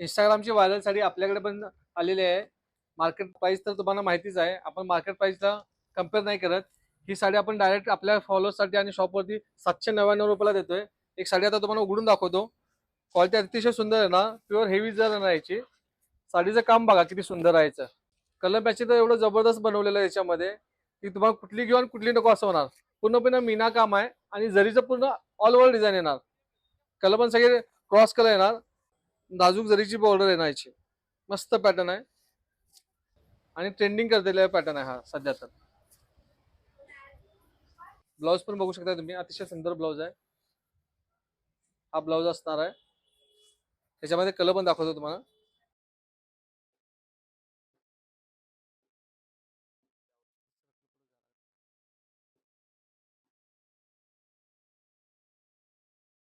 इंस्टाग्रामची viral sari आपल्याकडे पण आलेली आहे. मार्केट प्राइस तर तुम्हाला माहितीच आहे. आपण मार्केट प्राइसला कम्पेअर नाही करत. ही साडी आपण डायरेक्ट आपल्या फॉलोअर्ससाठी आणि शॉपवरती 799 रुपयाला देतोय. एक साडी आता तुम्हाला उघडून दाखवतो. क्वालिटी अतिशय सुंदर आहे ना, प्युअर हेवी जर आहे ना याची. साडीचं काम बघा किती सुंदर आहे याचं. कलर मॅचिंग तर एवढं जबरदस्त बनवलेलं आहे याच्यामध्ये की तुम्हाला कुठली घेऊन कुठली नको असं होणार. पूर्णपणे मीना काम आहे आणि जरीचं पूर्ण ऑल ओव्हर डिझाईन येणार. कलर पण सगळे क्रॉस कलर येणार. नाजूक जरीची बॉर्डर येणार याची. मस्त पॅटर्न आहे आणि ट्रेंडिंग करलेला पॅटर्न आहे हा सध्या तर. ब्लाऊज पण बघू शकता तुम्ही, अतिशय सुंदर ब्लाऊज आहे. हा ब्लाऊज असणार आहे. त्याच्यामध्ये कलर पण दाखवतो तुम्हाला.